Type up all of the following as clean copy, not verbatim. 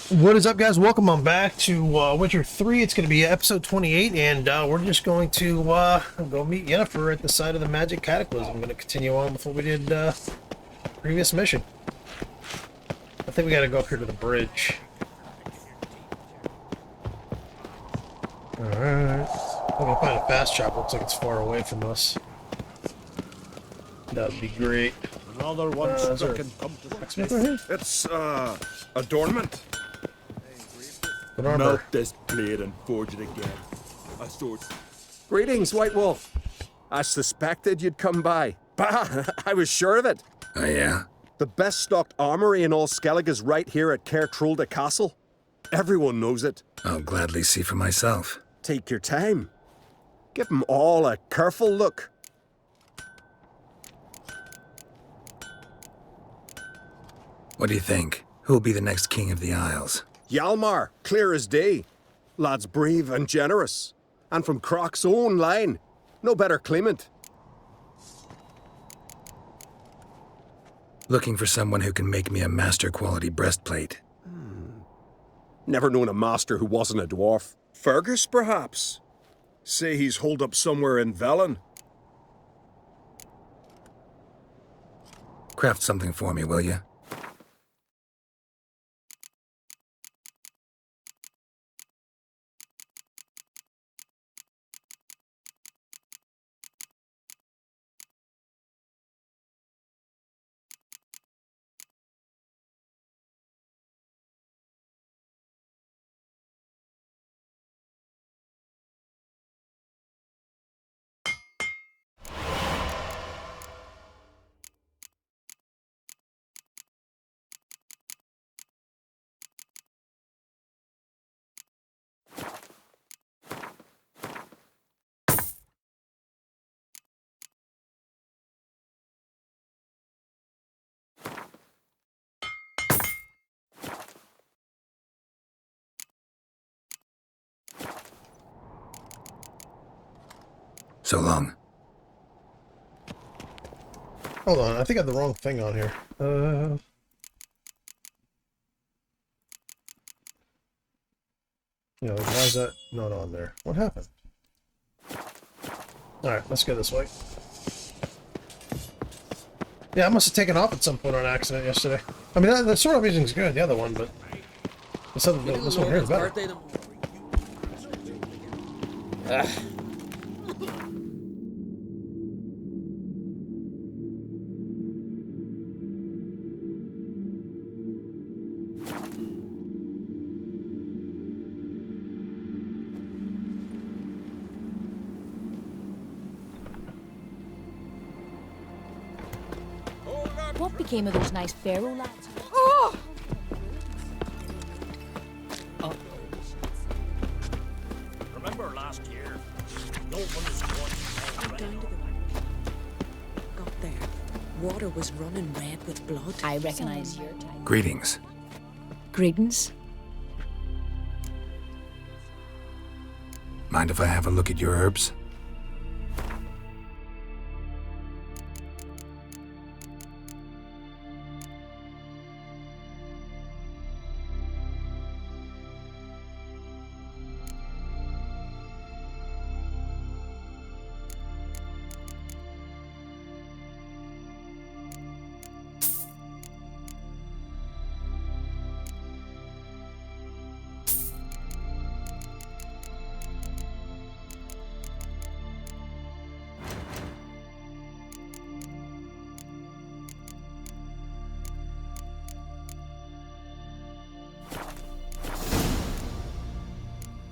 What is up, guys? Welcome on back to Witcher 3. It's going to be episode 28, and we're just going to go meet Yennefer at the site of the Magic Cataclysm. I'm going to continue on with what we did previous mission. I think we got to go up here to the bridge. Alright. I'm going to find a fast travel. Looks like it's far away from us. That would be great. Another one stuck in It's adornment. Melt this blade and forge it again. A sword. Greetings, White Wolf. I suspected you'd come by. Bah, I was sure of it. Oh, yeah? The best stocked armory in all Skellig is right here at Caer Trolde Castle. Everyone knows it. I'll gladly see for myself. Take your time. Give them all a careful look. What do you think? Who'll be the next king of the Isles? Hjalmar, clear as day. Lad's brave and generous. And from Croc's own line. No better claimant. Looking for someone who can make me a master-quality breastplate. Never known a master who wasn't a dwarf. Fergus, perhaps? Say he's holed up somewhere in Velen. Craft something for me, will you? So long. Hold on, I think I have the wrong thing on here. You know, why is that not on there? What happened? Alright, let's go this way. Yeah, I must have taken off at some point on accident yesterday. I mean, the sword I'm using is good, the other one, but this one here is better. What became of those nice Pharaoh lads? Oh! Remember last year? No one was going Down to the got there. Water was running red with blood. I recognize your type. Greetings. Greetings. Mind if I have a look at your herbs?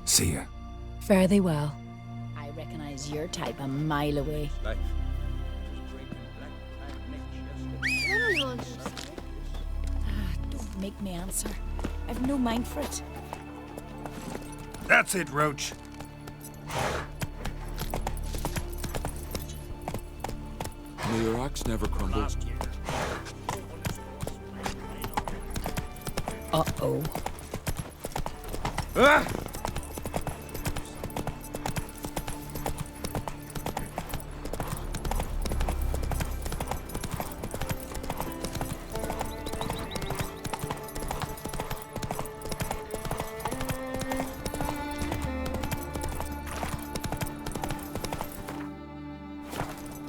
See ya. Fare thee well. I recognize your type a mile away. Don't make me answer. I've no mind for it. That's it, Roach. May your axe never crumble. Uh-oh.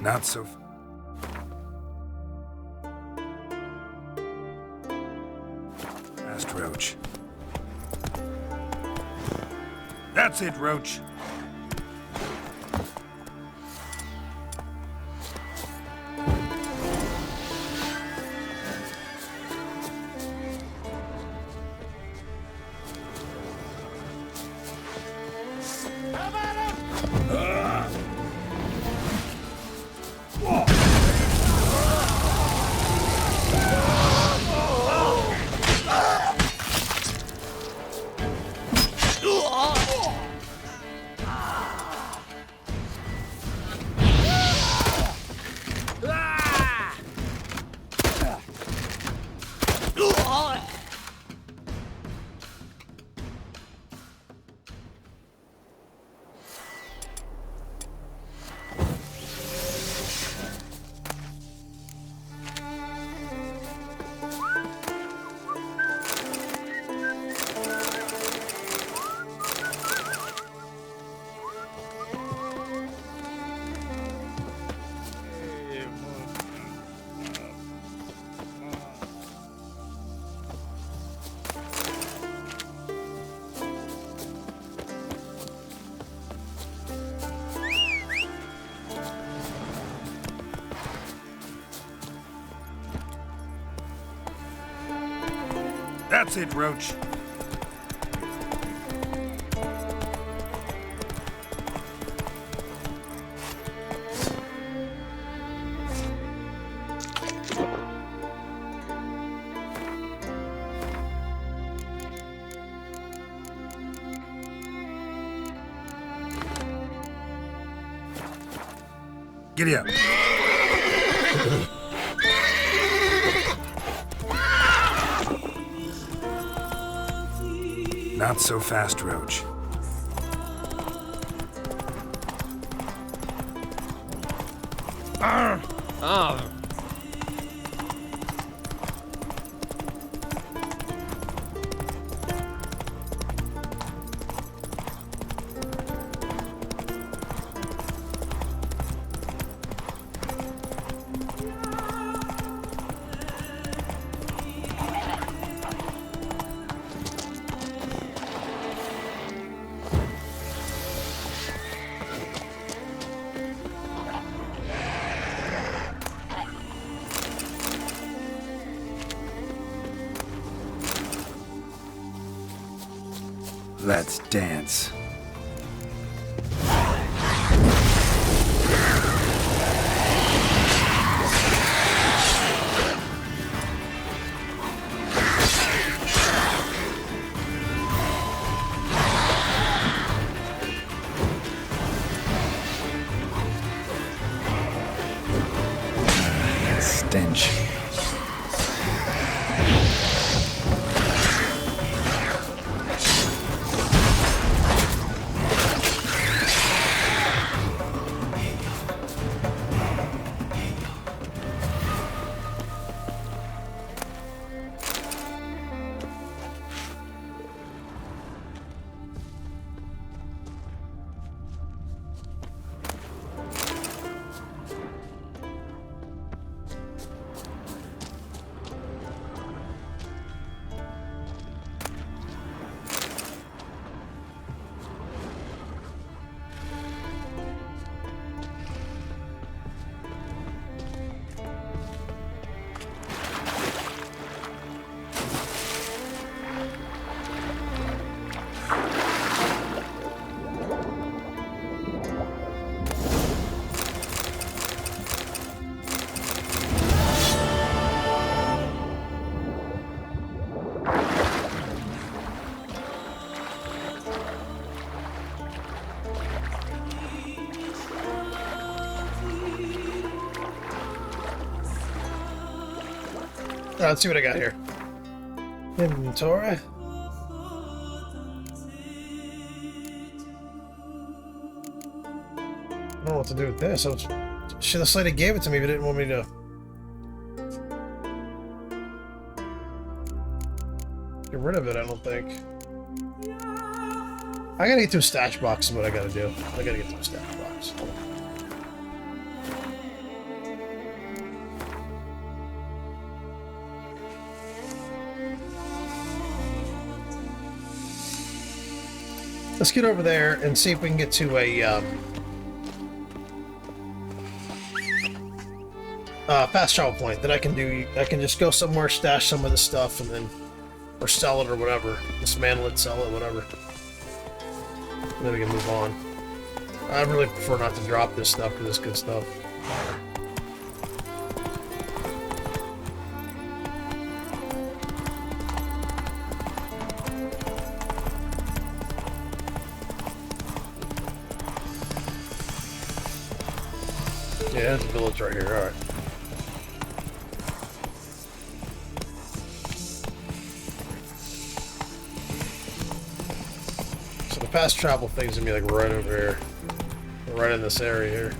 Not so. Fast, Roach. That's it, Roach. That's it, Roach. Giddy up. Not so fast, Roach. Let's dance. Stench. Let's see what I got here. Inventory. I don't know what to do with this. Should have said he gave it to me, but didn't want me to get rid of it, I don't think. I gotta get to a stash box is what I gotta do. I gotta get to a stash box. Let's get over there and see if we can get to a fast travel point that I can do. I can just go somewhere, stash some of the stuff, and then, or sell it or whatever. Dismantle it, sell it, whatever. And then we can move on. I really prefer not to drop this stuff because it's good stuff. Yeah, there's a village right here, alright. So the fast travel thing's gonna be like right over here. Right in this area here.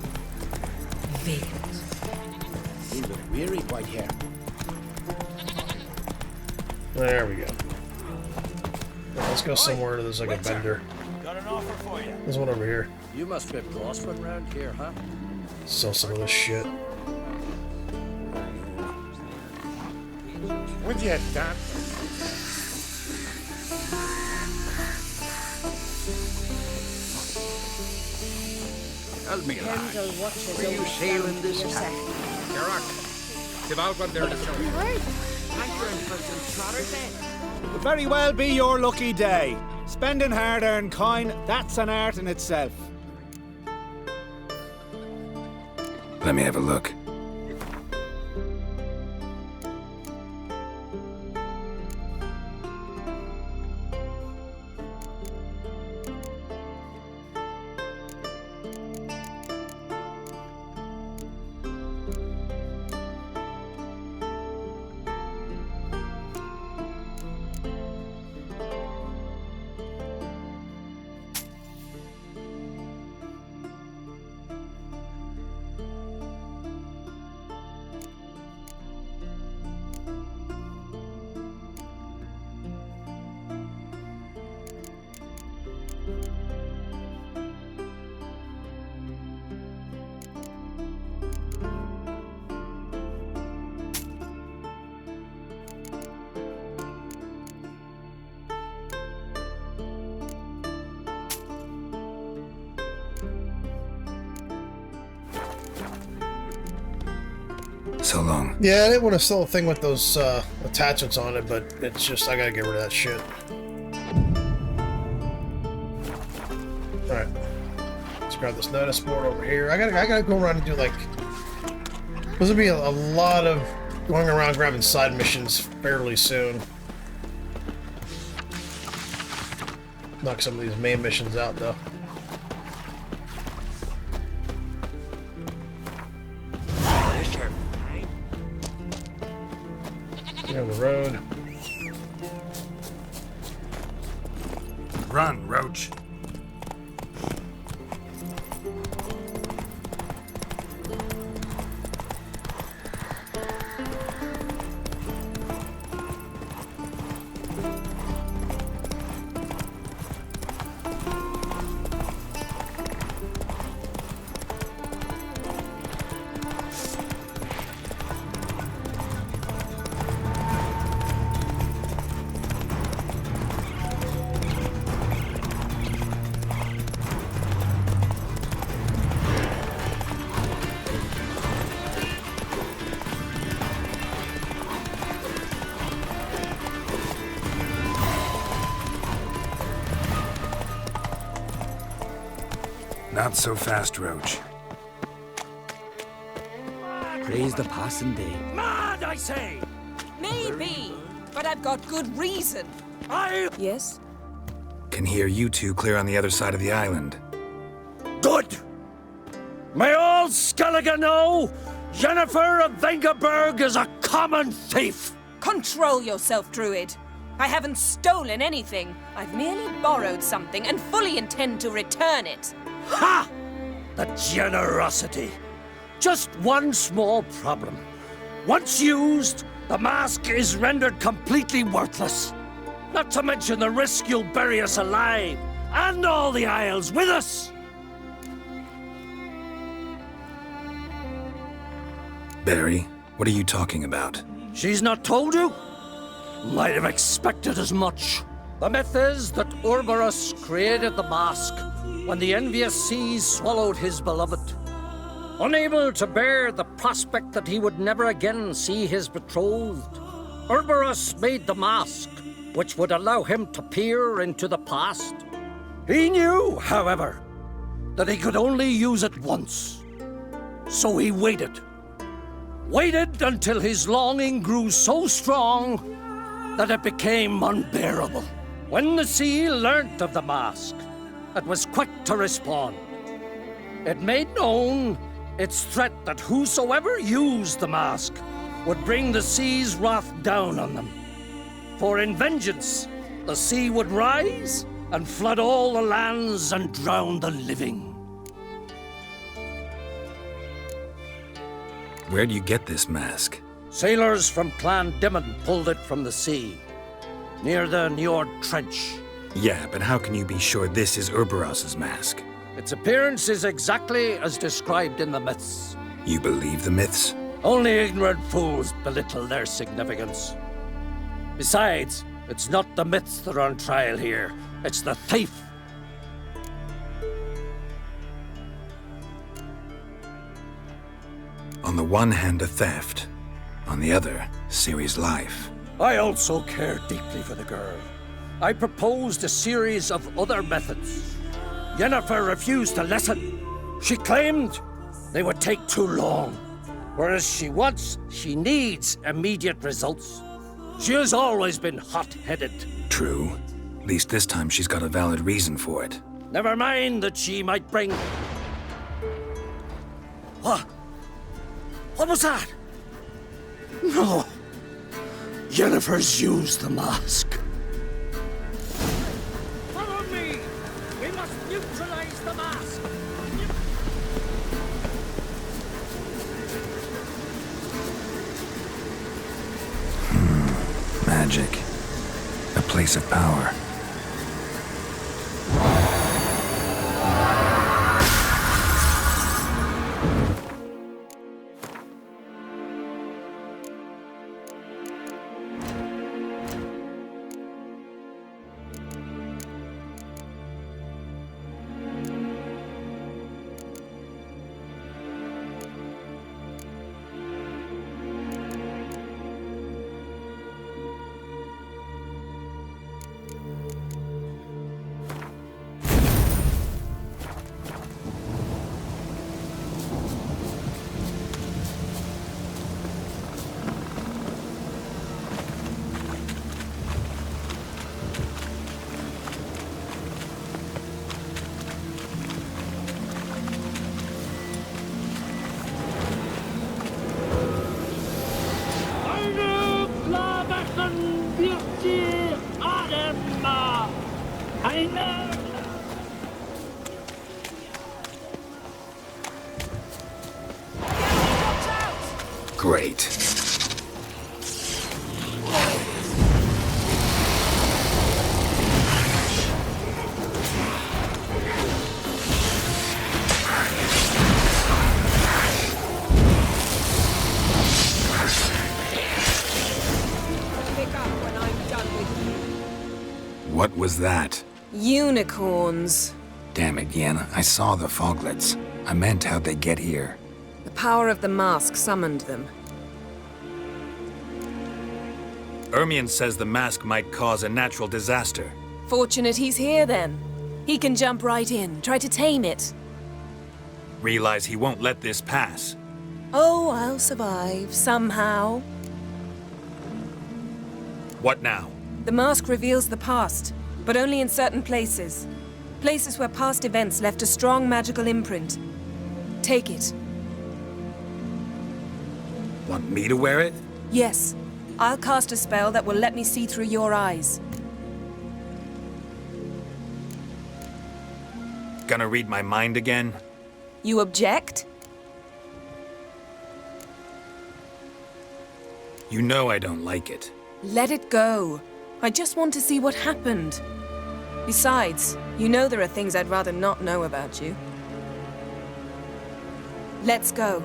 You look weary, Whitehair. There we go. Now let's go somewhere there's like a vendor. Got an offer for you. There's one over here. You must be prospering round here, huh? Sell some of this shit. Would you that? Tell me, lad, were you sailing this time? Gerard, you've all got there to show. Could very well be your lucky day. Spending hard-earned coin, that's an art in itself. Let me have a look. So long. Yeah, I didn't want to sell a thing with those attachments on it, but it's just, I gotta get rid of that shit. Alright. Let's grab this notice board over here. I gotta go around and do like... There's gonna be a lot of going around grabbing side missions fairly soon. Knock some of these main missions out though. Down the road. Run, Roach. Not so fast, Roach. Praise the passing day. Mad, I say! Maybe, but I've got good reason. Yes? Can hear you two clear on the other side of the island. Good! May all Skellige know Jennifer of Vengerberg is a common thief! Control yourself, Druid. I haven't stolen anything. I've merely borrowed something and fully intend to return it. Ha! The generosity. Just one small problem. Once used, the mask is rendered completely worthless. Not to mention the risk you'll bury us alive, and all the Isles with us. Barry, what are you talking about? She's not told you? Might have expected as much. The myth is that Ouroboros created the mask when the envious seas swallowed his beloved. Unable to bear the prospect that he would never again see his betrothed, Ouroboros made the mask, which would allow him to peer into the past. He knew, however, that he could only use it once. So he waited. Waited until his longing grew so strong that it became unbearable. When the sea learnt of the mask, it was quick to respond. It made known its threat that whosoever used the mask would bring the sea's wrath down on them. For in vengeance, the sea would rise and flood all the lands and drown the living. Where do you get this mask? Sailors from Clan Dimon pulled it from the sea, near the Njord Trench. Yeah, but how can you be sure this is Ouroboros' mask? Its appearance is exactly as described in the myths. You believe the myths? Only ignorant fools belittle their significance. Besides, it's not the myths that are on trial here. It's the thief. On the one hand, a theft. On the other, Ciri's life. I also care deeply for the girl. I proposed a series of other methods. Yennefer refused to listen. She claimed they would take too long, whereas she needs immediate results. She has always been hot-headed. True. At least this time she's got a valid reason for it. Never mind that she might bring... What? What was that? No. Yennefer's used the mask. Follow me! We must neutralize the mask! Magic. A place of power. Great. What was that? Unicorns. Damn it, Yen. I saw the foglets. I meant how'd they get here. The power of the mask summoned them. Ermion says the mask might cause a natural disaster. Fortunate he's here, then. He can jump right in, try to tame it. Realize he won't let this pass. Oh, I'll survive, somehow. What now? The mask reveals the past, but only in certain places. Places where past events left a strong magical imprint. Take it. Want me to wear it? Yes. I'll cast a spell that will let me see through your eyes. Gonna read my mind again? You object? You know I don't like it. Let it go. I just want to see what happened. Besides, you know there are things I'd rather not know about you. Let's go.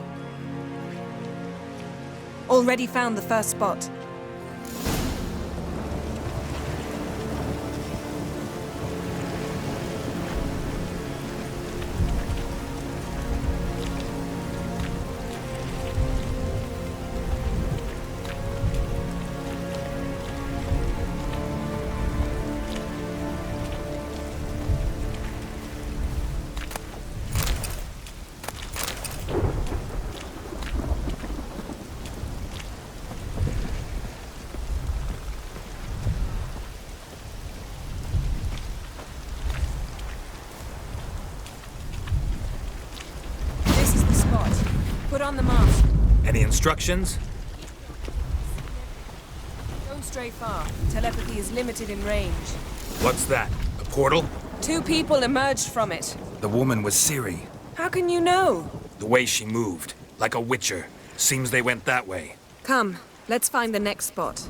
Already found the first spot. Put on the mask. Any instructions? Don't stray far. Telepathy is limited in range. What's that? A portal? 2 people emerged from it. The woman was Ciri. How can you know? The way she moved, like a witcher. Seems they went that way. Come, let's find the next spot.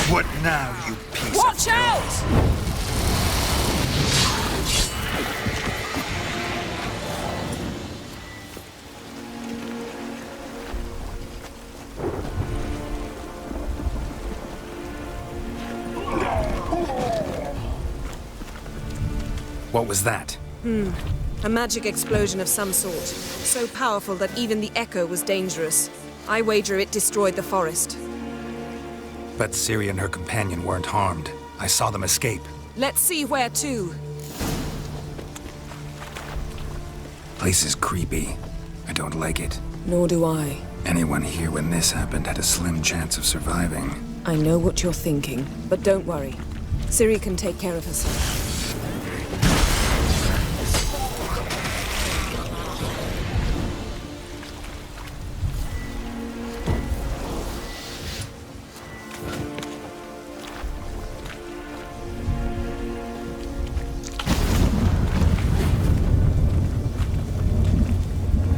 What now, you piece Watch out! What was that? A magic explosion of some sort. So powerful that even the echo was dangerous. I wager it destroyed the forest. But Ciri and her companion weren't harmed. I saw them escape. Let's see where to. Place is creepy. I don't like it. Nor do I. Anyone here when this happened had a slim chance of surviving. I know what you're thinking, but don't worry. Ciri can take care of herself.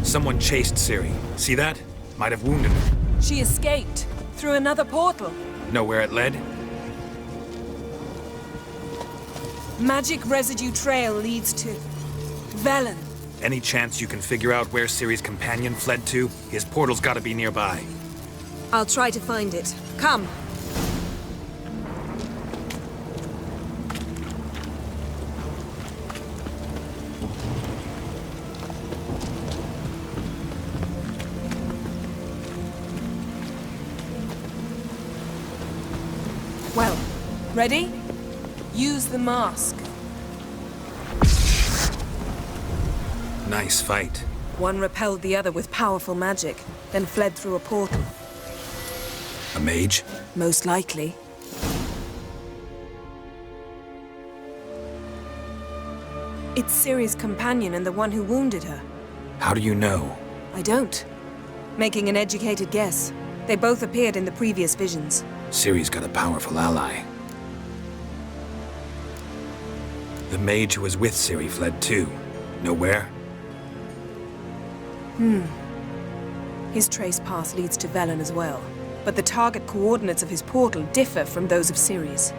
Someone chased Ciri. See that? Might have wounded her. She escaped through another portal. Know where it led? Magic residue trail leads to Velen. Any chance you can figure out where Ciri's companion fled to? His portal's gotta be nearby. I'll try to find it. Come. Well, ready? Use the mask. Nice fight. One repelled the other with powerful magic, then fled through a portal. A mage? Most likely. It's Ciri's companion and the one who wounded her. How do you know? I don't. Making an educated guess. They both appeared in the previous visions. Ciri's got a powerful ally. The mage who was with Ciri fled too. Know where? His trace path leads to Velen as well. But the target coordinates of his portal differ from those of Ciri's.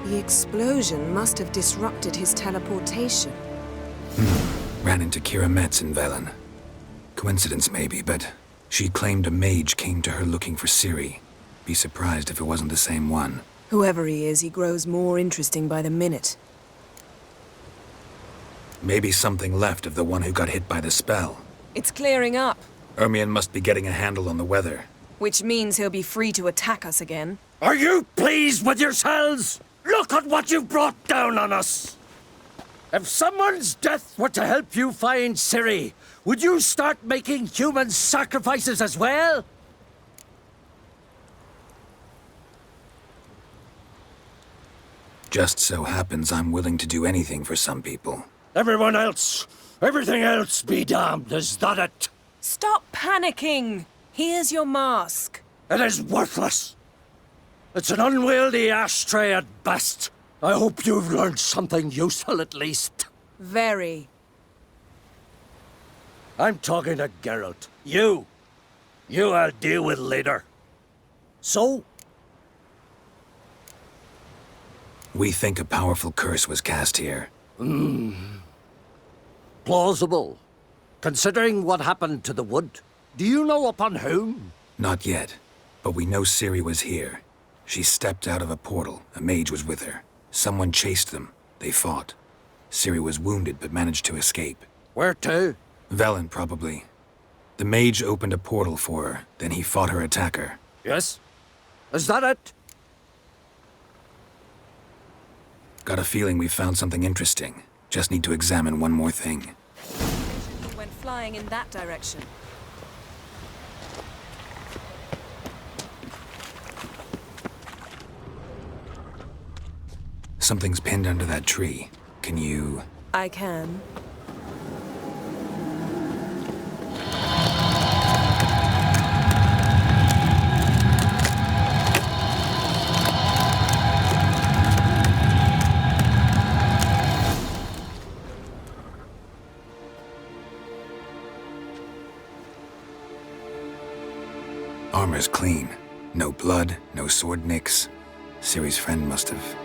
The explosion must have disrupted his teleportation. Ran into Kira Metz in Velen. Coincidence maybe, but she claimed a mage came to her looking for Ciri. Be surprised if it wasn't the same one. Whoever he is, he grows more interesting by the minute. Maybe something left of the one who got hit by the spell. It's clearing up, Ermion must be getting a handle on the weather. which means he'll be free to attack us again. Are you pleased with yourselves? Look at what you've brought down on us! If someone's death were to help you find Ciri, would you start making human sacrifices as well? Just so happens I'm willing to do anything for some people. Everyone else, everything else be damned, is that it? Stop panicking! Here's your mask. It is worthless. It's an unwieldy ashtray at best. I hope you've learned something useful at least. Very. I'm talking to Geralt. You I'll deal with later. So? We think a powerful curse was cast here. Plausible. Considering what happened to the wood. Do you know upon whom? Not yet, but we know Ciri was here. She stepped out of a portal. A mage was with her. Someone chased them. They fought. Ciri was wounded but managed to escape. Where to? Velen, probably. The mage opened a portal for her, then he fought her attacker. Yes? Is that it? Got a feeling we found something interesting. Just need to examine one more thing. Went flying in that direction. something's pinned under that tree. Can you... I can. Armor's clean. No blood, no sword nicks. Ciri's friend must have...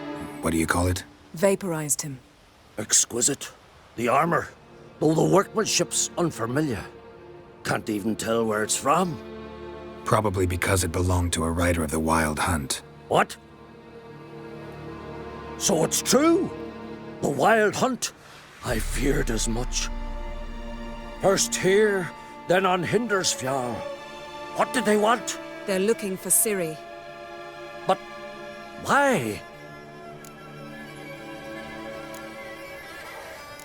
what do you call it? Vaporized him. Exquisite. The armor, though the workmanship's unfamiliar. Can't even tell where it's from. Probably because it belonged to a rider of the Wild Hunt. What? So it's true? The Wild Hunt? I feared as much. First here, then on Hindersfjall. What did they want? They're looking for Ciri. But why?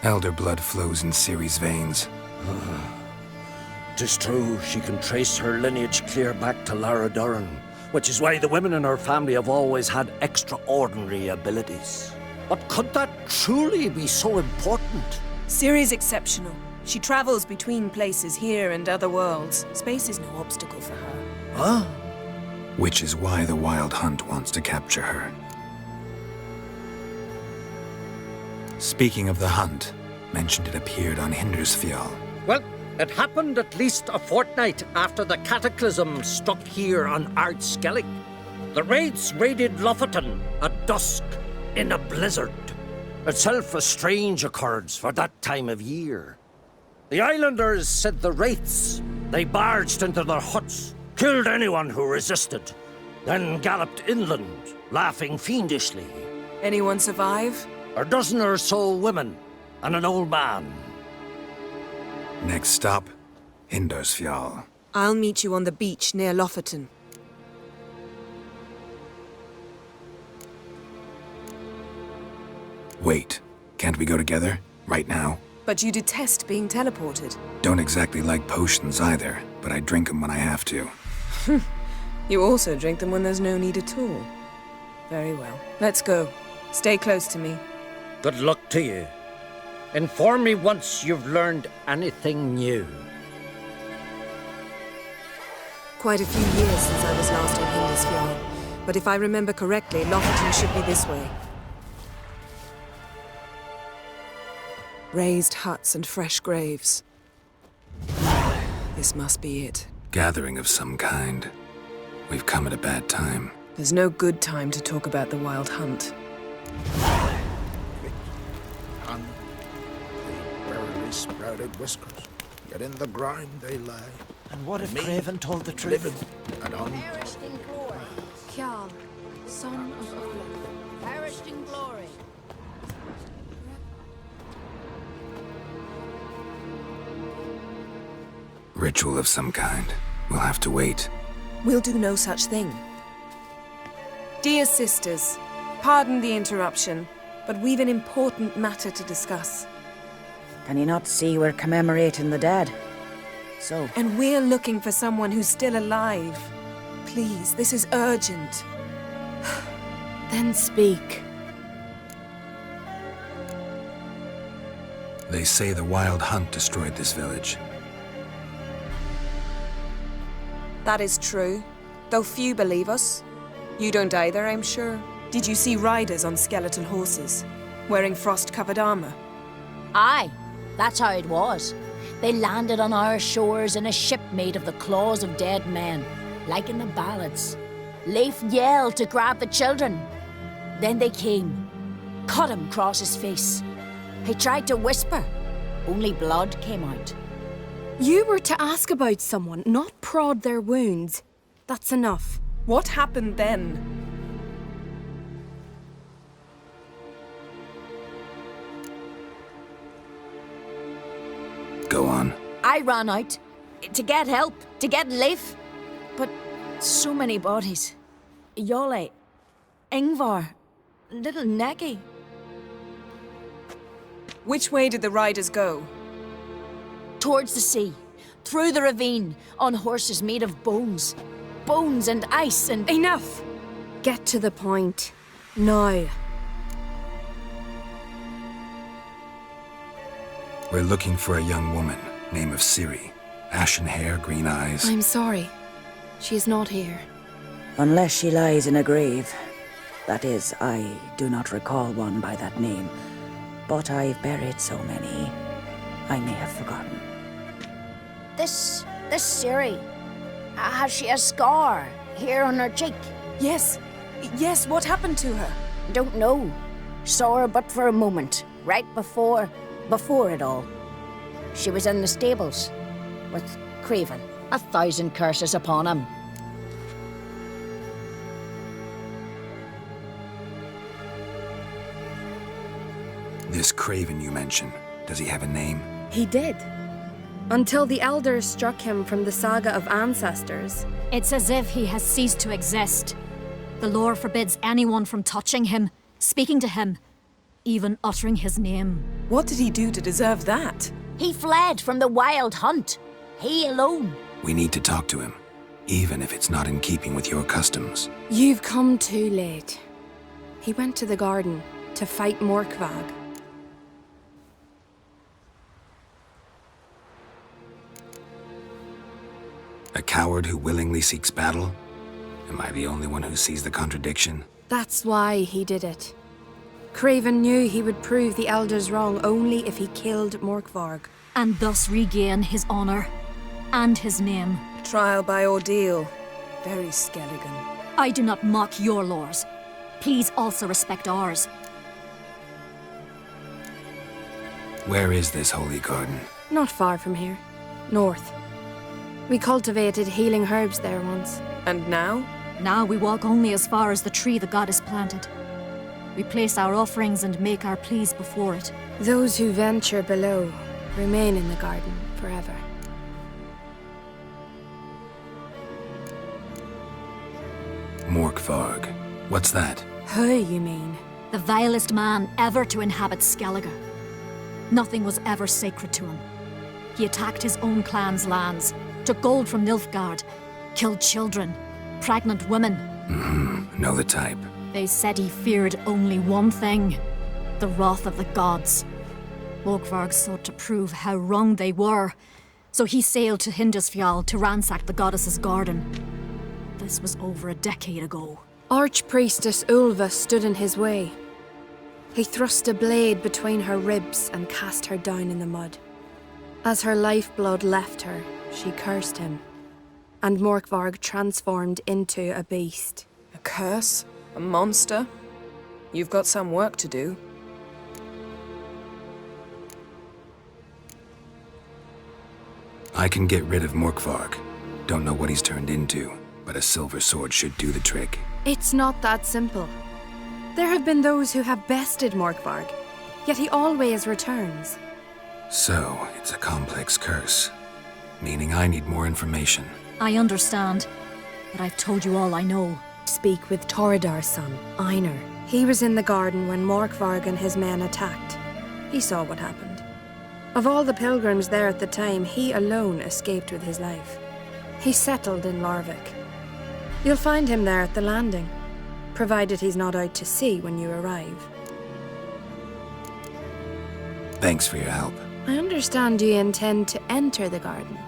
Elder blood flows in Ciri's veins. 'Tis true, she can trace her lineage clear back to Lara Duran, which is why the women in her family have always had extraordinary abilities. But could that truly be so important? Ciri's exceptional. She travels between places here and other worlds. Space is no obstacle for her. Huh? Which is why the Wild Hunt wants to capture her. Speaking of the hunt, mentioned it appeared on Hindersfjall. Well, it happened at least a fortnight after the cataclysm struck here on Ardskellig. The raids raided Lofoten at dusk in a blizzard. Itself a strange occurrence for that time of year. The islanders said the wraiths. They barged into their huts, killed anyone who resisted, then galloped inland, laughing fiendishly. Anyone survive? A dozen or so women, and an old man. Next stop, Hindersfjall. I'll meet you on the beach near Lofoten. Wait, can't we go together? Right now? But you detest being teleported. Don't exactly like potions either, but I drink them when I have to. You also drink them when there's no need at all. Very well. Let's go. Stay close to me. Good luck to you. Inform me once you've learned anything new. Quite a few years since I was last on Hindersfjall, but if I remember correctly, Lofoten should be this way. Raised huts and fresh graves. This must be it. Gathering of some kind. We've come at a bad time. There's no good time to talk about the Wild Hunt. On the barely sprouted whiskers, yet in the grime they lie. And what if Craven told the truth? Living and on. Perished in glory. Kjall, son of Ulf. Perished in glory. Ritual of some kind. We'll have to wait. We'll do no such thing. Dear sisters, pardon the interruption, but we've an important matter to discuss. Can you not see we're commemorating the dead? So... And we're looking for someone who's still alive. Please, this is urgent. Then speak. They say the Wild Hunt destroyed this village. That is true, though few believe us. You don't either, I'm sure. Did you see riders on skeletal horses, wearing frost-covered armor? Aye, that's how it was. They landed on our shores in a ship made of the claws of dead men, like in the ballads. Leif yelled to grab the children. Then they came, cut him across his face. He tried to whisper, only blood came out. You were to ask about someone, not prod their wounds. That's enough. What happened then? Go on. I ran out to get help, to get Leif. But so many bodies. Yolle, Ingvar, little Neki. Which way did the riders go? Towards the sea, through the ravine, on horses made of bones. Bones and ice and... Enough! Get to the point. Now. We're looking for a young woman, name of Ciri. Ashen hair, green eyes. I'm sorry. She is not here. Unless she lies in a grave. That is, I do not recall one by that name. But I've buried so many, I may have forgotten. This Ciri, has she a scar here on her cheek? Yes. Yes, what happened to her? Don't know. Saw her but for a moment, right before it all. She was in the stables with Craven. 1,000 curses upon him. This Craven you mention, does he have a name? He did. Until the elders struck him from the saga of ancestors. It's as if he has ceased to exist. The lore forbids anyone from touching him, speaking to him, even uttering his name. What did he do to deserve that? He fled from the wild hunt. He alone. We need to talk to him, even if it's not in keeping with your customs. You've come too late. He went to the garden to fight Morkvag. A coward who willingly seeks battle? Am I the only one who sees the contradiction? That's why he did it. Craven knew he would prove the elders wrong only if he killed Morkvarg. And thus regain his honor and his name. Trial by ordeal. Very Skelligan. I do not mock your laws. Please also respect ours. Where is this holy garden? Not far from here. North. We cultivated healing herbs there once. And now? Now we walk only as far as the tree the goddess planted. We place our offerings and make our pleas before it. Those who venture below remain in the garden forever. Morkvarg. What's that? Who, you mean? The vilest man ever to inhabit Skellige. Nothing was ever sacred to him. He attacked his own clan's lands, took gold from Nilfgaard, killed children, pregnant women. Know the type. They said he feared only one thing, the wrath of the gods. Morkvarg sought to prove how wrong they were, so he sailed to Hindisfjall to ransack the goddess's garden. This was over a decade ago. Archpriestess Ulva stood in his way. He thrust a blade between her ribs and cast her down in the mud. As her lifeblood left her, she cursed him, and Morkvarg transformed into a beast. A curse? A monster? You've got some work to do. I can get rid of Morkvarg. Don't know what he's turned into, but a silver sword should do the trick. It's not that simple. There have been those who have bested Morkvarg, yet he always returns. So, it's a complex curse, meaning I need more information. I understand, but I've told you all I know. Speak with Torridar's son, Einar. He was in the garden when Morkvarg and his men attacked. He saw what happened. Of all the pilgrims there at the time, he alone escaped with his life. He settled in Larvik. You'll find him there at the landing, provided he's not out to sea when you arrive. Thanks for your help. I understand you intend to enter the garden.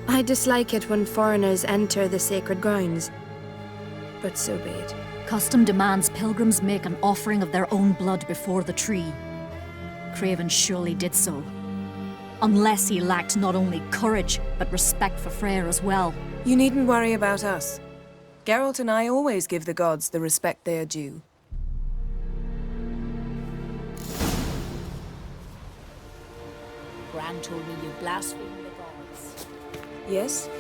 I dislike it when foreigners enter the sacred grounds, but so be it. Custom demands pilgrims make an offering of their own blood before the tree. Craven surely did so. Unless he lacked not only courage, but respect for Freyr as well. You needn't worry about us. Geralt and I always give the gods the respect they are due. Gran told me you blaspheme the gods. Yes?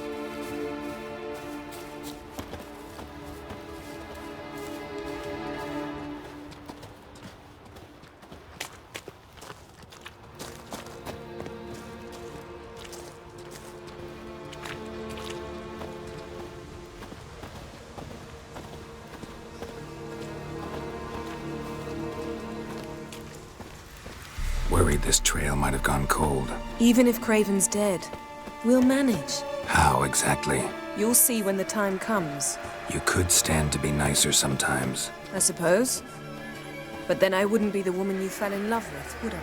Worried this trail might have gone cold. Even if Craven's dead, we'll manage. How exactly? You'll see when the time comes. You could stand to be nicer sometimes. I suppose. But then I wouldn't be the woman you fell in love with, would I?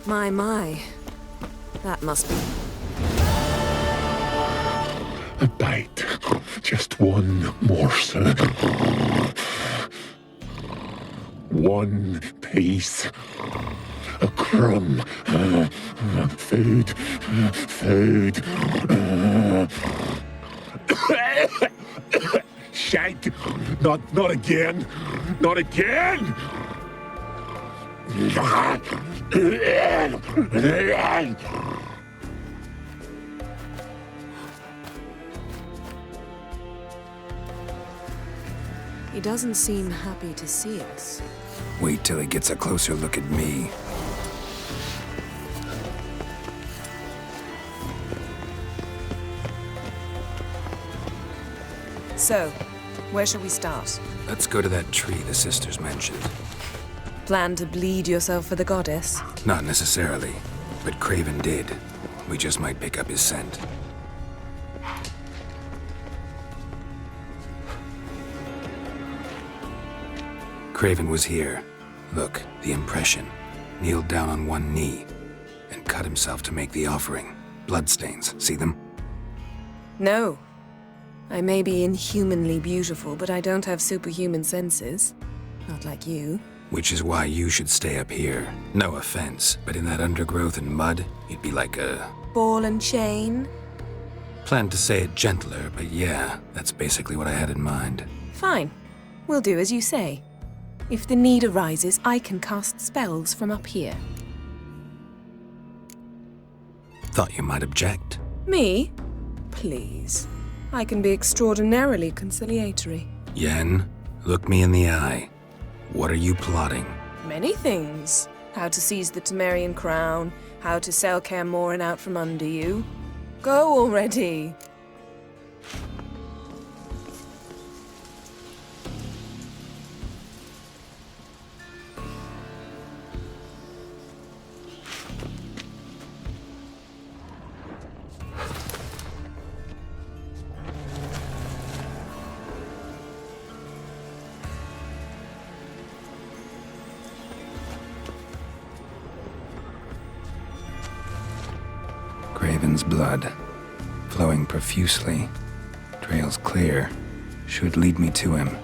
My. That must be... A bite. Just one morsel. One piece. A crumb. Food. Food. Shank. Not again. Not again. He doesn't seem happy to see us. Wait till he gets a closer look at me. So, where shall we start? Let's go to that tree the sisters mentioned. Plan to bleed yourself for the goddess? Not necessarily, but Craven did. We just might pick up his scent. Craven was here. Look, the impression. Kneeled down on one knee and cut himself to make the offering. Bloodstains, see them? No. I may be inhumanly beautiful, but I don't have superhuman senses. Not like you. Which is why you should stay up here. No offense, but in that undergrowth and mud, you'd be like a... Ball and chain? Planned to say it gentler, but yeah, that's basically what I had in mind. Fine. We'll do as you say. If the need arises, I can cast spells from up here. Thought you might object. Me? Please. I can be extraordinarily conciliatory. Yen, look me in the eye. What are you plotting? Many things. How to seize the Temerian crown, how to sell Kaer Morhen out from under you. Go already! Craven's blood, flowing profusely. Trails clear. Should lead me to him.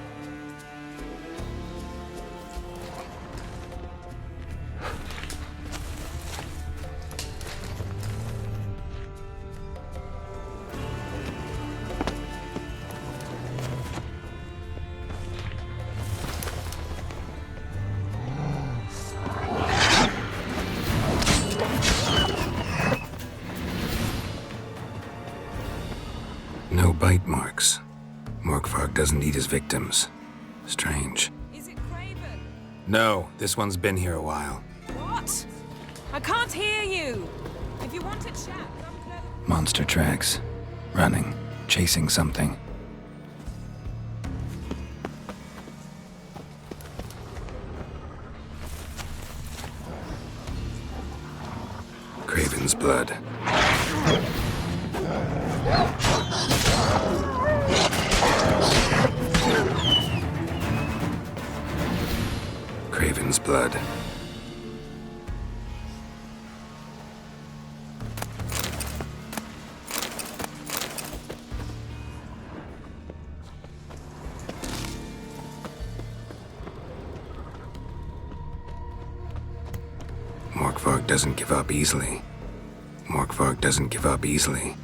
No bite marks. Morkvarg doesn't eat his victims. Strange. Is it Craven? No, this one's been here a while. What? I can't hear you! If you want to chat, come close. Monster tracks. Running. Chasing something. Craven's blood. Craven's blood. Morkvarg doesn't give up easily. Morkvarg doesn't give up easily.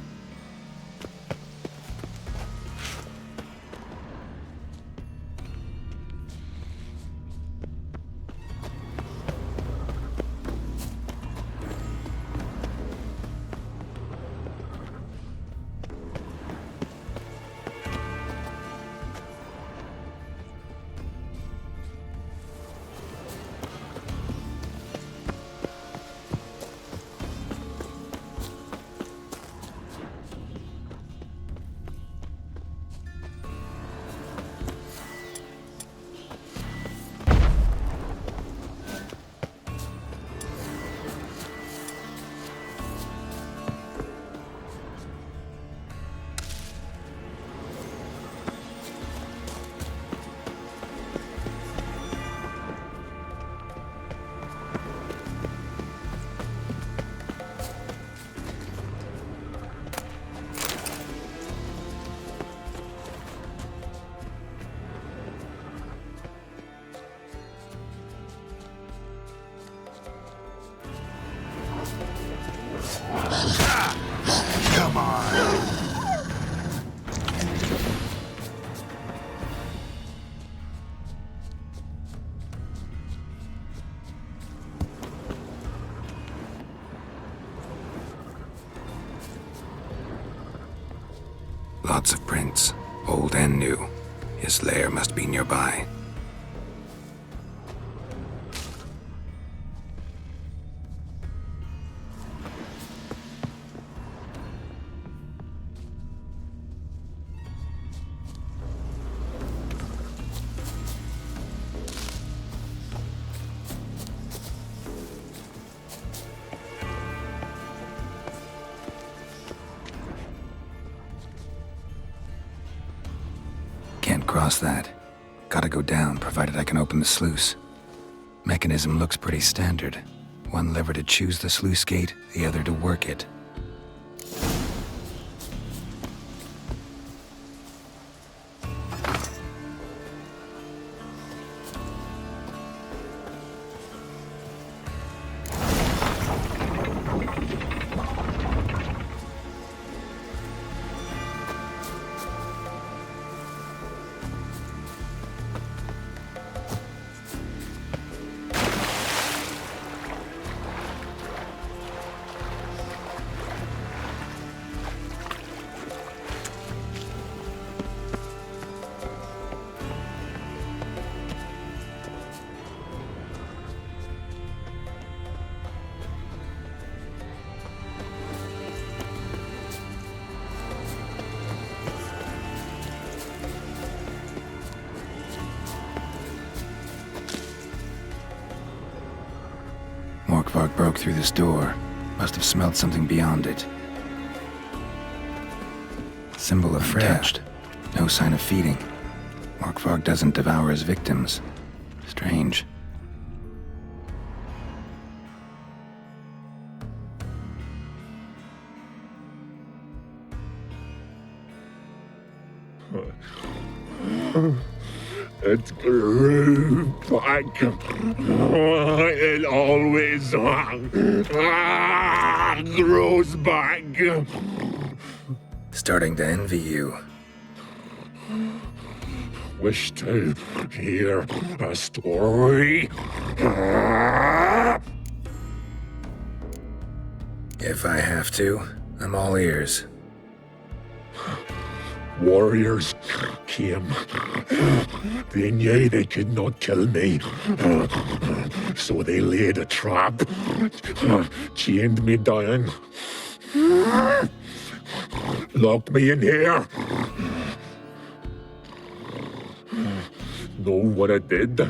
Lots of prints, old and new. His lair must be nearby. Can't cross that. Gotta go down, provided I can open the sluice. Mechanism looks pretty standard. One lever to choose the sluice gate, the other to work it. Morkvarg broke through this door. Must have smelled something beyond it. Symbol of Freya. No sign of feeding. Morkvarg doesn't devour his victims. Strange. It grew back. It always grows back. Starting to envy you. Wish to hear a story? If I have to, I'm all ears. Warriors came. They knew they could not kill me. So they laid a trap. Chained me down. Locked me in here. Know what I did?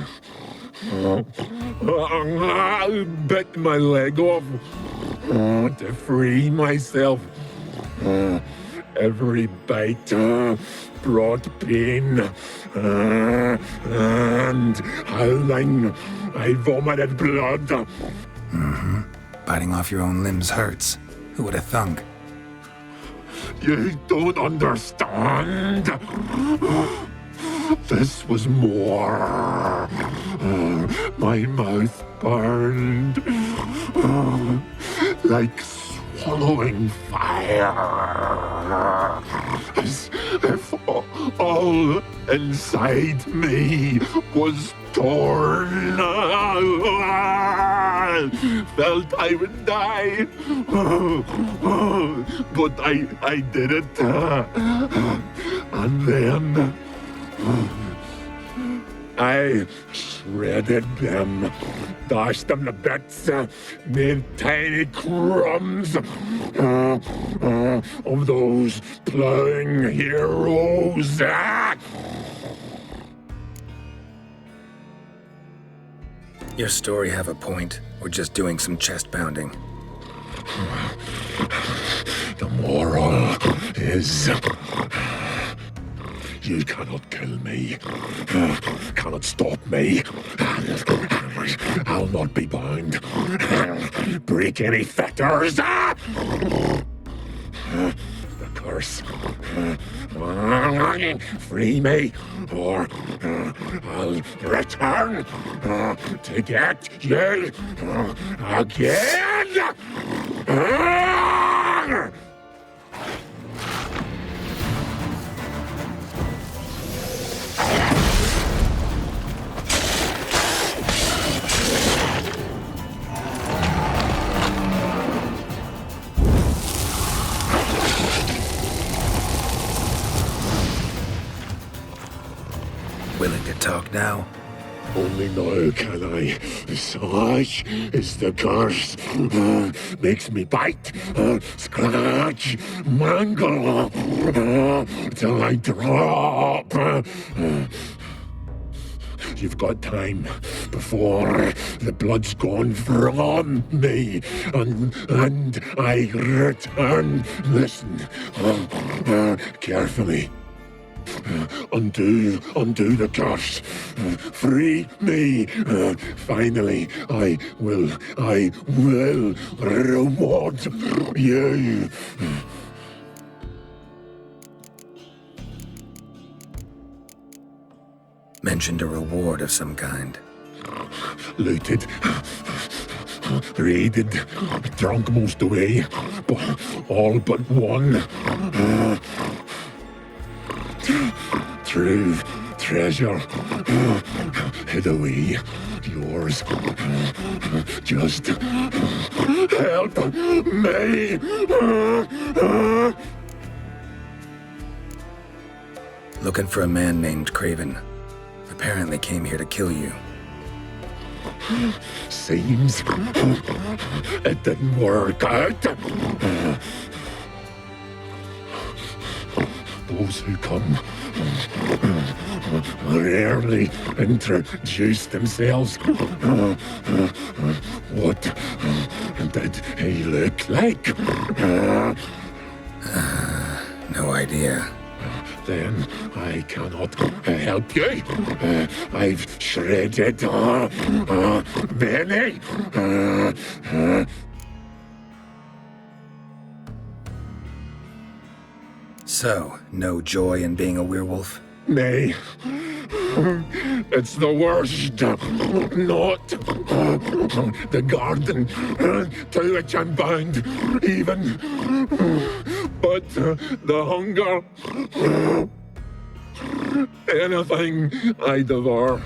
I bit my leg off to free myself. Every bite brought pain and howling. I vomited blood. Mm-hmm. Biting off your own limbs hurts. Who would have thunk? You don't understand. This was more. My mouth burned like swallowing fire. As if all inside me was torn. Felt I would die. But I did it. And then I shredded them, dashed them to bits, made tiny crumbs of those plowing heroes. Your story have a point, or just doing some chest pounding? The moral is... You cannot kill me. Cannot stop me. I'll not be bound. Break any fetters. The curse. Free me, or I'll return to get you again. Willing to talk now? Only now can I. Such is the curse. Makes me bite, scratch, mangle, till I drop. You've got time before the blood's gone from me, and I return. Listen, carefully. Undo the curse. Free me. Finally, I will reward you. Mentioned a reward of some kind. Looted, raided, drunk most away, all but one. True treasure hid away. Yours. Just help me. Looking for a man named Craven. Apparently came here to kill you. Seems it didn't work out. Those who come rarely introduce themselves. What did he look like? No idea. Then I cannot help you. I've shredded many. So, no joy in being a werewolf? Nay. It's the worst. Not the garden to which I'm bound, even. But the hunger. Anything I devour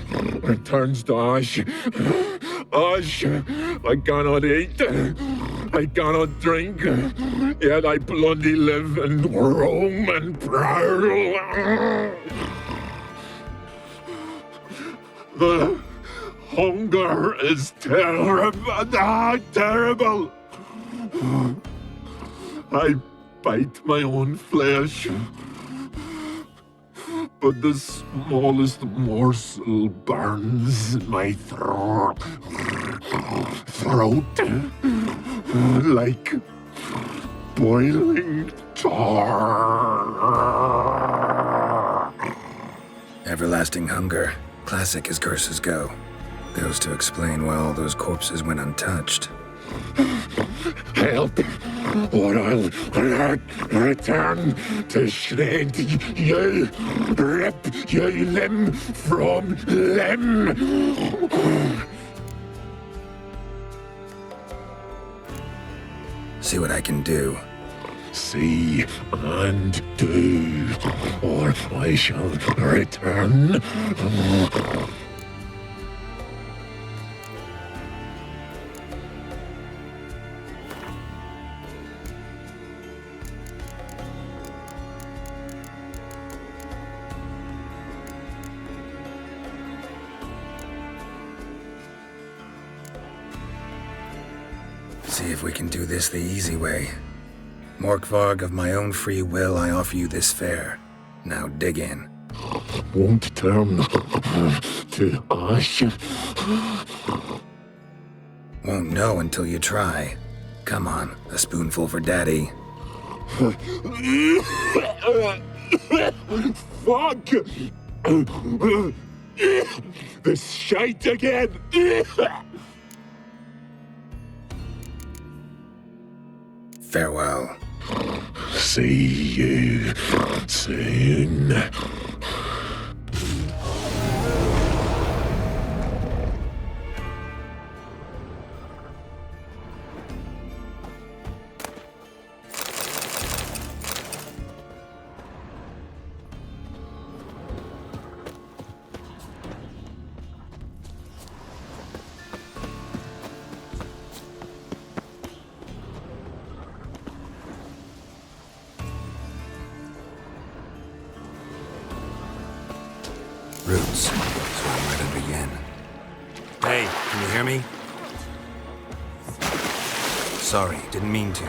turns to ash. Ash I cannot eat. I cannot drink. Yet I bloody live and roam and prowl. The hunger is terrible. I bite my own flesh, but the smallest morsel burns my throat like boiling tar. Everlasting hunger. Classic as curses go. Goes to explain why all those corpses went untouched. Help, or I'll return to shred you, rip you limb from limb. See what I can do. See and do, or I shall return. See if we can do this the easy way. Morkvarg, of my own free will, I offer you this fare. Now dig in. Won't turn to ash. Won't know until you try. Come on, a spoonful for Daddy. Fuck! This shite again! Farewell. See you soon. roots, so I'm right under Yen. Hey, can you hear me? Sorry, didn't mean to.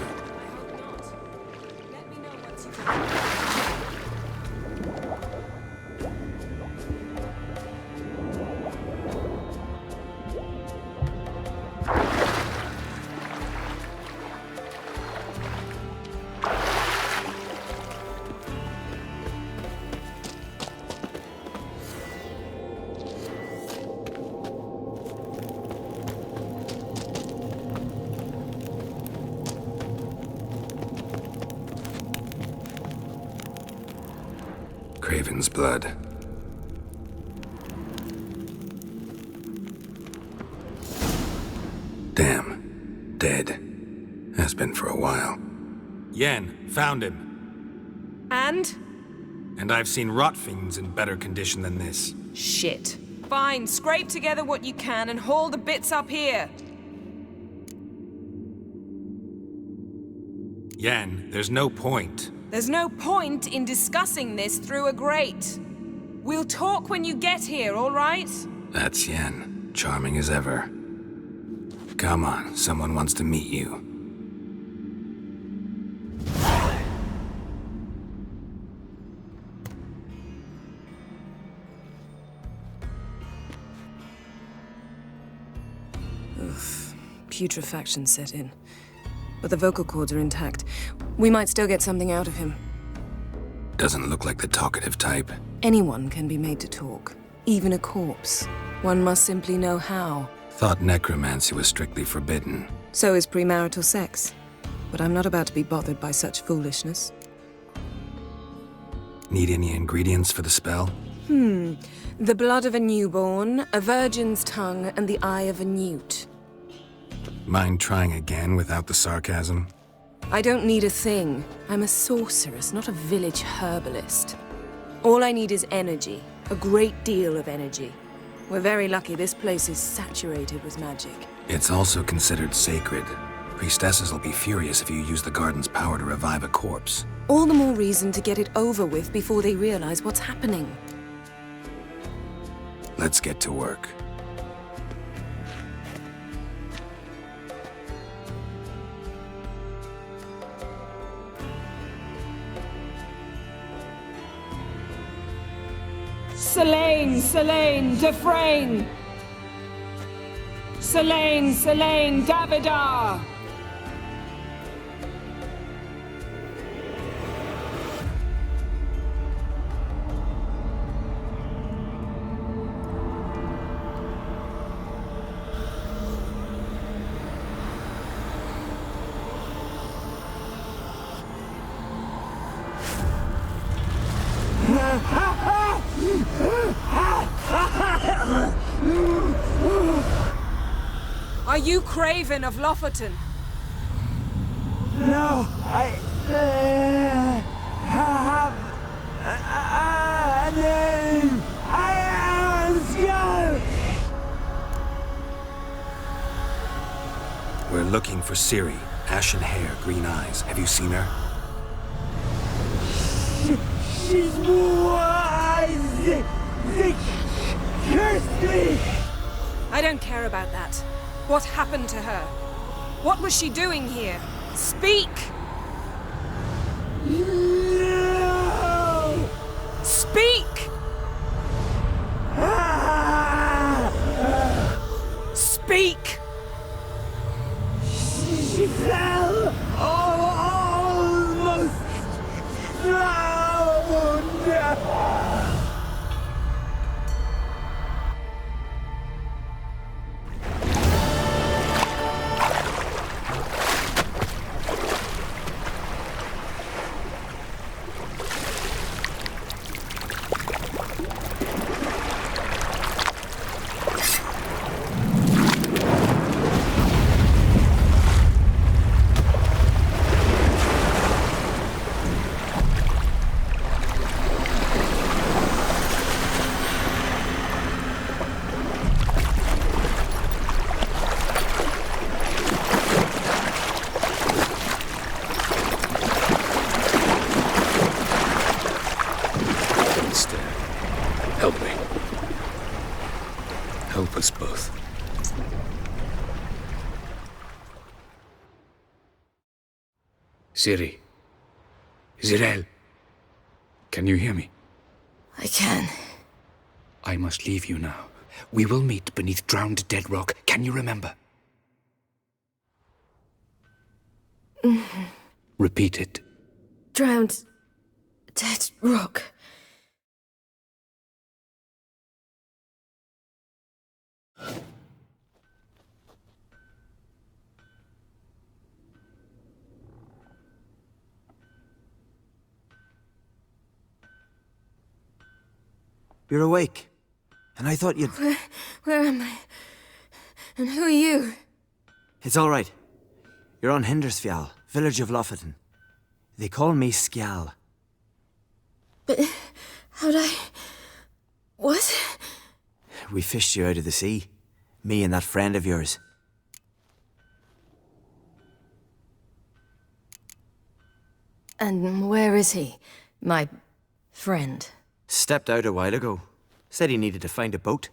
Craven's blood. Damn. Dead. Has been for a while. Yen, found him. And I've seen rot fiends in better condition than this. shit. Fine, scrape together what you can and haul the bits up here. Yen, there's no point. There's no point in discussing this through a grate. We'll talk when you get here, all right? That's Yen. Charming as ever. Come on, someone wants to meet you. Putrefaction set in. But the vocal cords are intact. We might still get something out of him. Doesn't look like the talkative type. Anyone can be made to talk. Even a corpse. One must simply know how. Thought necromancy was strictly forbidden. So is premarital sex. But I'm not about to be bothered by such foolishness. Need any ingredients for the spell? The blood of a newborn, a virgin's tongue, and the eye of a newt. Mind trying again without the sarcasm? I don't need a thing. I'm a sorceress, not a village herbalist. All I need is energy. A great deal of energy. We're very lucky this place is saturated with magic. It's also considered sacred. Priestesses will be furious if you use the garden's power to revive a corpse. All the more reason to get it over with before they realize what's happening. Let's get to work. Selene, Selene, Defrain! Selene, Selene, Davidar! Are you Craven of Lofoten? No, I have a name. I am Skull. We're looking for Ciri. Ashen hair, green eyes. Have you seen her? She's wise. They cursed me. I don't care about that. What happened to her? What was she doing here? Speak! No! Speak! Speak! She fell almost drowned. Ciri. Zirael. Can you hear me? I can. I must leave you now. We will meet beneath drowned dead rock. Can you remember? Repeat it. Drowned. Dead rock. You're awake. And I thought you'd... Where am I? And who are you? It's all right. You're on Hindersfjall, village of Lofoten. They call me Skjal. But how'd I... What? We fished you out of the sea. Me and that friend of yours. And where is he? My friend. Stepped out a while ago. Said he needed to find a boat.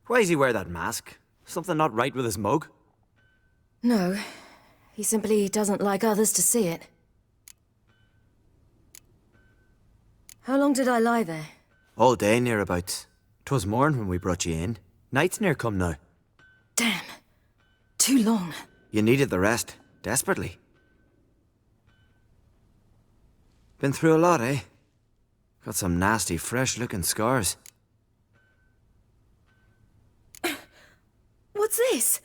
Why does he wear that mask? Something not right with his mug? No. He simply doesn't like others to see it. How long did I lie there? All day nearabouts. 'Twas morn when we brought you in. Night's near come now. Damn. Too long. You needed the rest. Desperately. Been through a lot, eh? Got some nasty, fresh-looking scars. What's this?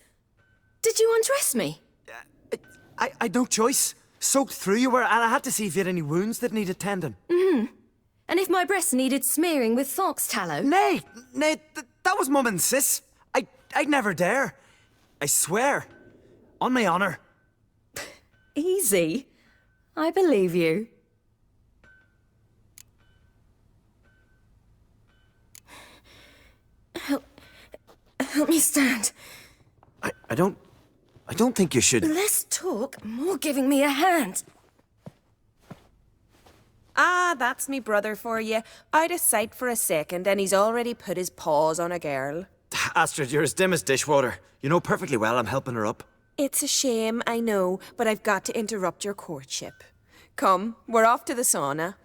Did you undress me? I'd no choice. Soaked through you were, and I had to see if you had any wounds that needed tending. And if my breasts needed smearing with fox tallow? Nay, that was Mum and Sis. I'd never dare. I swear. On my honor. Easy. I believe you. Help me stand. I don't think you should... Less talk, more giving me a hand. Ah, that's me brother for you. Out of sight for a second, and he's already put his paws on a girl. Astrid, you're as dim as dishwater. You know perfectly well I'm helping her up. It's a shame, I know, but I've got to interrupt your courtship. Come, we're off to the sauna.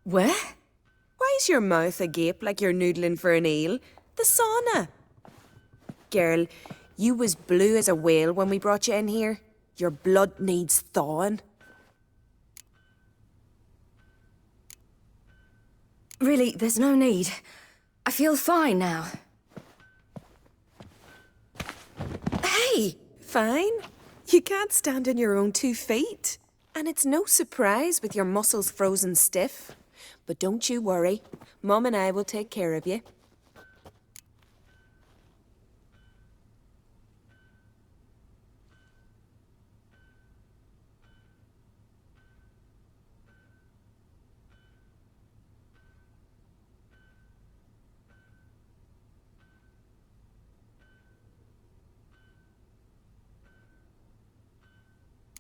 Where? Why is your mouth agape like you're noodling for an eel? The sauna. Girl, you was blue as a whale when we brought you in here. Your blood needs thawing. Really, there's no need. I feel fine now. Hey! Fine? You can't stand on your own 2 feet. And it's no surprise with your muscles frozen stiff. But don't you worry. Mum and I will take care of you.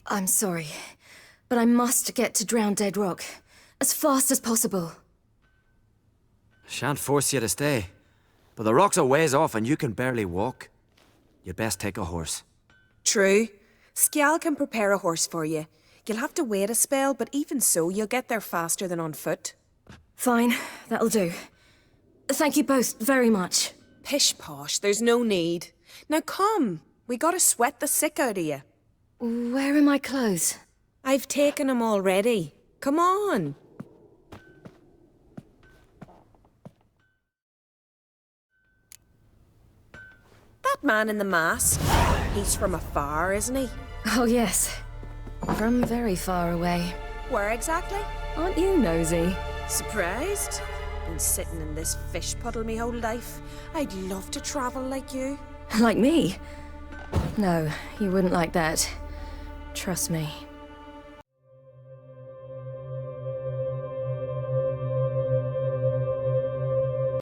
I'm sorry, but I must get to Drowned Dead Rock as fast as possible. Shan't force you to stay. But the rock's a ways off and you can barely walk. You'd best take a horse. True. Skjal can prepare a horse for you. You'll have to wait a spell, but even so, you'll get there faster than on foot. Fine, that'll do. Thank you both very much. Pish-posh, there's no need. Now come, we gotta sweat the sick out of you. Where are my clothes? I've taken them already. Come on. That man in the mask, he's from afar, isn't he? Oh, yes. From very far away. Where exactly? Aren't you nosy? Surprised? Been sitting in this fish puddle me whole life. I'd love to travel like you. Like me? No, you wouldn't like that. Trust me.